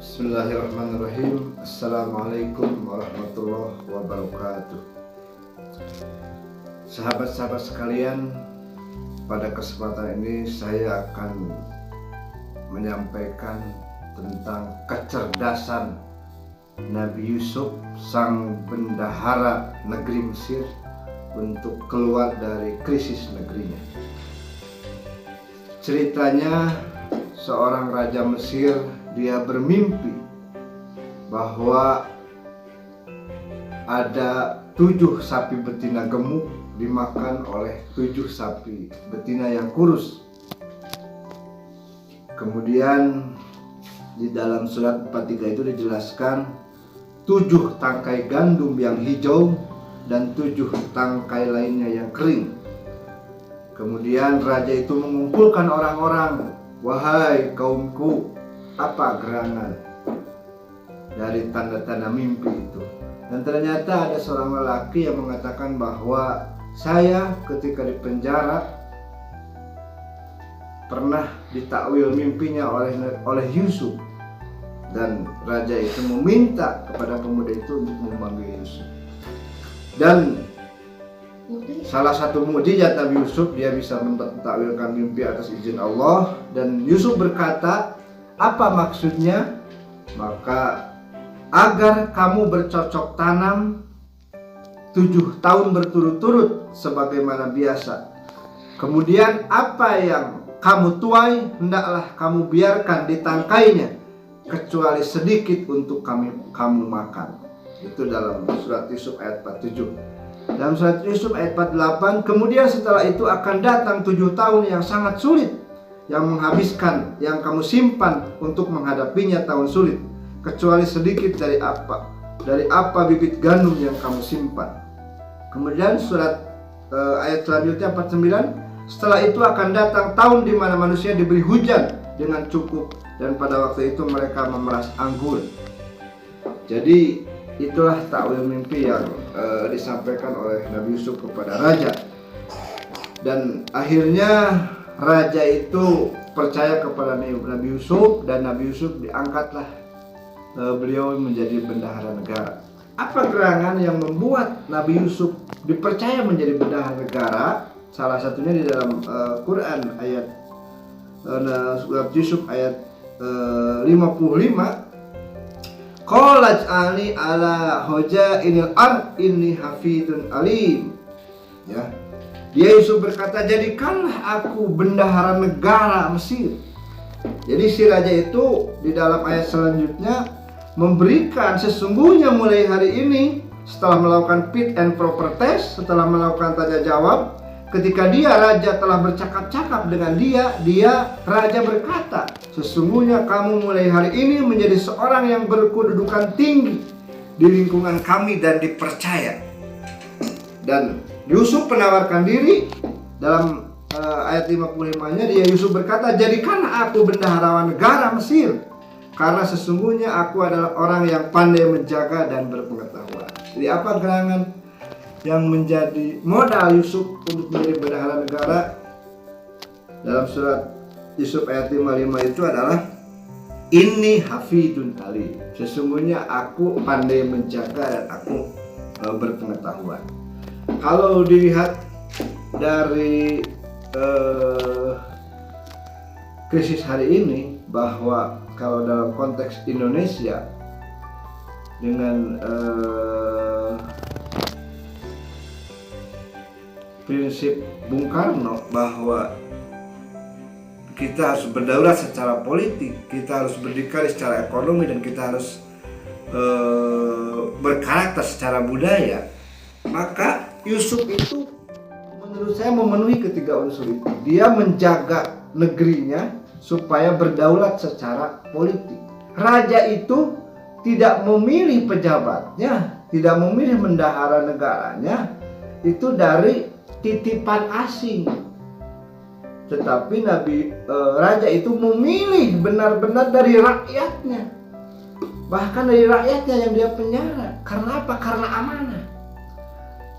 Bismillahirrahmanirrahim. Assalamualaikum warahmatullahi wabarakatuh. Sahabat-sahabat sekalian, pada kesempatan ini saya akan menyampaikan tentang kecerdasan Nabi Yusuf, sang bendahara negeri Mesir, untuk keluar dari krisis negerinya. Ceritanya, seorang raja Mesir, dia bermimpi bahwa ada 7 sapi betina gemuk dimakan oleh 7 sapi betina yang kurus. Kemudian di dalam surat 43 itu dijelaskan 7 tangkai gandum yang hijau dan 7 tangkai lainnya yang kering. Kemudian raja itu mengumpulkan orang-orang, "Wahai kaumku, apa gerangan dari tanda-tanda mimpi itu?" Dan ternyata ada seorang lelaki yang mengatakan bahwa saya ketika di penjara pernah ditakwil mimpinya oleh Yusuf, dan raja itu meminta kepada pemuda itu untuk memanggil Yusuf. Dan salah satu mukjizat Nabi Yusuf, dia bisa mentakwilkan mimpi atas izin Allah. Dan Yusuf berkata, "Apa maksudnya?" "Maka agar kamu bercocok tanam 7 tahun berturut-turut sebagaimana biasa. Kemudian apa yang kamu tuai hendaklah kamu biarkan ditangkainya, kecuali sedikit untuk kamu makan." Itu dalam surat Yusuf ayat 47. Dalam surat Yusuf ayat 48, "Kemudian setelah itu akan datang 7 tahun yang sangat sulit, yang menghabiskan yang kamu simpan untuk menghadapinya tahun sulit, kecuali sedikit dari apa bibit gandum yang kamu simpan." Kemudian surat ayat selanjutnya 49, "Setelah itu akan datang tahun di mana manusia diberi hujan dengan cukup, dan pada waktu itu mereka memeras anggur." Jadi itulah takwil mimpi yang disampaikan oleh Nabi Yusuf kepada raja. Dan akhirnya raja itu percaya kepada Nabi Yusuf, dan Nabi Yusuf diangkatlah beliau menjadi bendahara negara. Apa gerangan yang membuat Nabi Yusuf dipercaya menjadi bendahara negara? Salah satunya di dalam Quran ayat surat Yusuf ayat 55. "Qala ij'alni ala hojainil ard inni hafidun alim." Ya. Dia Yusuf berkata, "Jadikanlah aku bendahara negara Mesir." Jadi si raja itu di dalam ayat selanjutnya memberikan, sesungguhnya mulai hari ini, setelah melakukan fit and proper test, setelah melakukan tanya jawab, ketika dia raja telah bercakap-cakap dengan dia raja berkata, "Sesungguhnya kamu mulai hari ini menjadi seorang yang berkedudukan tinggi di lingkungan kami dan dipercaya." Dan Yusuf menawarkan diri. Dalam ayat 55-nya dia Yusuf berkata, "Jadikanlah aku bendahara negara Mesir, karena sesungguhnya aku adalah orang yang pandai menjaga dan berpengetahuan." Jadi apa gerangan yang menjadi modal Yusuf untuk menjadi bendahara negara? Dalam surat Yusuf ayat 55 itu adalah, "Inni hafidun alim." Sesungguhnya aku pandai menjaga dan aku berpengetahuan. Kalau dilihat dari krisis hari ini, bahwa kalau dalam konteks Indonesia dengan prinsip Bung Karno bahwa kita harus berdaulat secara politik, kita harus berdikari secara ekonomi, dan kita harus berkarakter secara budaya, maka Yusuf itu menurut saya memenuhi ketiga unsur itu. Dia menjaga negerinya supaya berdaulat secara politik. Raja itu tidak memilih pejabatnya, tidak memilih bendahara negaranya itu dari titipan asing, tetapi raja itu memilih benar-benar dari rakyatnya, bahkan dari rakyatnya yang dia penjara. Karena apa? Karena amanah.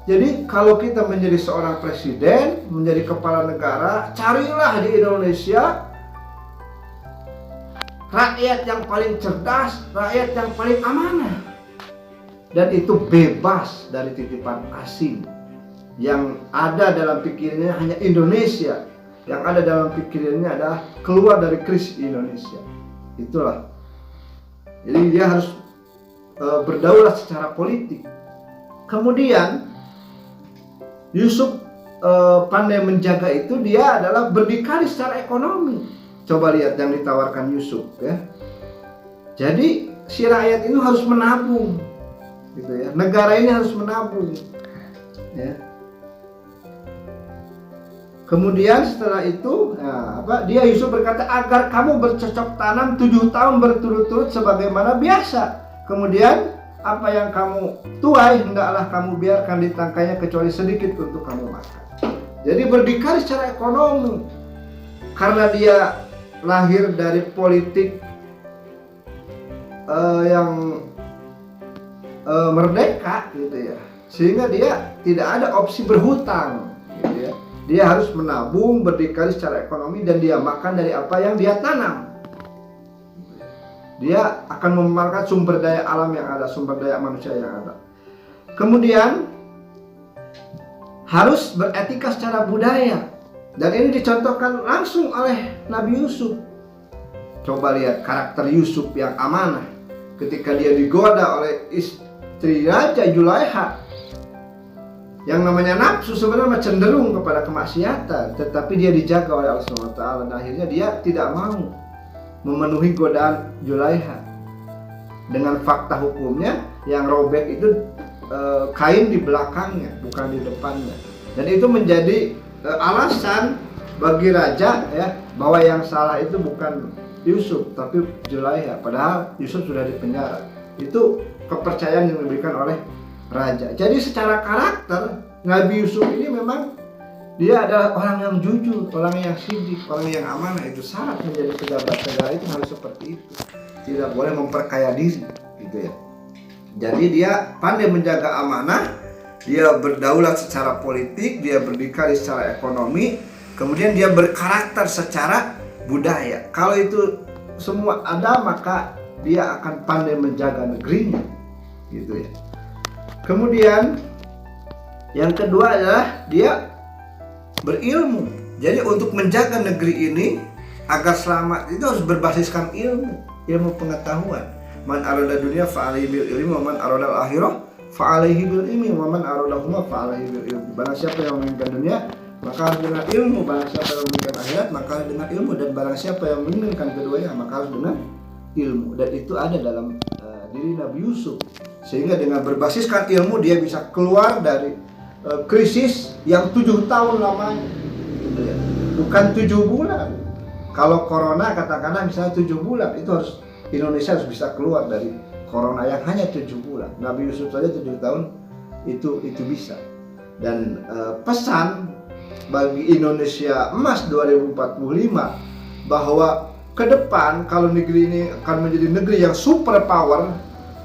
Jadi kalau kita menjadi seorang presiden, menjadi kepala negara, carilah di Indonesia rakyat yang paling cerdas, rakyat yang paling amanah. Dan itu bebas dari titipan asing. Yang ada dalam pikirannya hanya Indonesia. Yang ada dalam pikirannya adalah keluar dari krisis Indonesia. Itulah. Jadi dia harus berdaulat secara politik. Kemudian Yusuf pandai menjaga itu, dia adalah berdikari secara ekonomi. Coba lihat yang ditawarkan Yusuf ya. Jadi si rakyat itu harus menabung, gitu ya. Negara ini harus menabung, ya. Kemudian setelah itu, dia Yusuf berkata, agar kamu bercocok tanam 7 tahun berturut-turut sebagaimana biasa. Kemudian apa yang kamu tuai hendaklah kamu biarkan di tangkainya kecuali sedikit untuk kamu makan. Jadi berdikari secara ekonomi. Karena dia lahir dari politik yang merdeka, gitu ya. Sehingga dia tidak ada opsi berhutang, gitu ya. Dia harus menabung, berdikari secara ekonomi, dan dia makan dari apa yang dia tanam. Dia akan memanfaatkan sumber daya alam yang ada, sumber daya manusia yang ada. Kemudian harus beretika secara budaya. Dan ini dicontohkan langsung oleh Nabi Yusuf. Coba lihat karakter Yusuf yang amanah. Ketika dia digoda oleh istri Raja Julaiha. Yang namanya nafsu sebenarnya cenderung kepada kemaksiatan, tetapi dia dijaga oleh Allah SWT. Dan akhirnya dia tidak mau memenuhi godaan Julaiha. Dengan fakta hukumnya, yang robek itu kain di belakangnya, bukan di depannya. Dan itu menjadi alasan bagi raja, ya, bahwa yang salah itu bukan Yusuf tapi Julaiha, padahal Yusuf sudah dipenjara. Itu kepercayaan yang diberikan oleh raja. Jadi secara karakter Nabi Yusuf ini memang dia adalah orang yang jujur, orang yang sidik, orang yang amanah. Itu syarat menjadi pejabat negara, itu harus seperti itu. Tidak boleh memperkaya diri, gitu ya. Jadi dia pandai menjaga amanah, dia berdaulat secara politik, dia berdikari secara ekonomi, kemudian dia berkarakter secara budaya. Kalau itu semua ada, maka dia akan pandai menjaga negerinya, gitu ya. Kemudian yang kedua adalah dia berilmu. Jadi untuk menjaga negeri ini agar selamat itu harus berbasiskan ilmu pengetahuan. Man arada dunia fa'alaihi bil ilmi wa man arada al-akhirah fa'alaihi bil ilmi wa man aradahuma fa'alaihi bil ilmi. Barang siapa yang menginginkan dunia, maka harus dengan ilmu. Barang siapa yang menginginkan akhirat, maka harus dengan ilmu. Dan barang siapa yang menginginkan keduanya, maka harus dengan ilmu. Dan itu ada dalam diri Nabi Yusuf. Sehingga dengan berbasiskan ilmu dia bisa keluar dari krisis yang 7 tahun lamanya, gitu ya. Bukan 7 bulan. Kalau corona katakanlah misalnya 7 bulan, itu harus Indonesia harus bisa keluar dari corona yang hanya 7 bulan. Nabi Yusuf saja 7 tahun itu bisa. Dan pesan bagi Indonesia Emas 2045 bahwa ke depan kalau negeri ini akan menjadi negeri yang super power,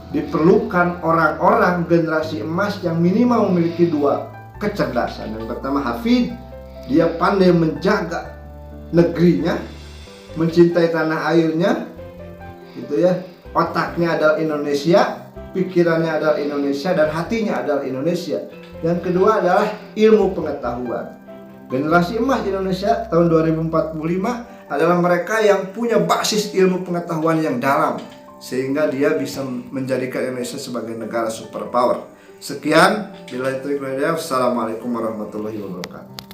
diperlukan orang-orang generasi emas yang minimal memiliki 2 kecerdasan. Yang pertama hafid, dia pandai menjaga negerinya, mencintai tanah airnya, gitu ya. Otaknya adalah Indonesia, pikirannya adalah Indonesia, dan hatinya adalah Indonesia. Yang kedua adalah ilmu pengetahuan. Generasi emas Indonesia tahun 2045 adalah mereka yang punya basis ilmu pengetahuan yang dalam, sehingga dia bisa menjadikan Indonesia sebagai negara superpower. Sekian, bila itu, assalamualaikum warahmatullahi wabarakatuh.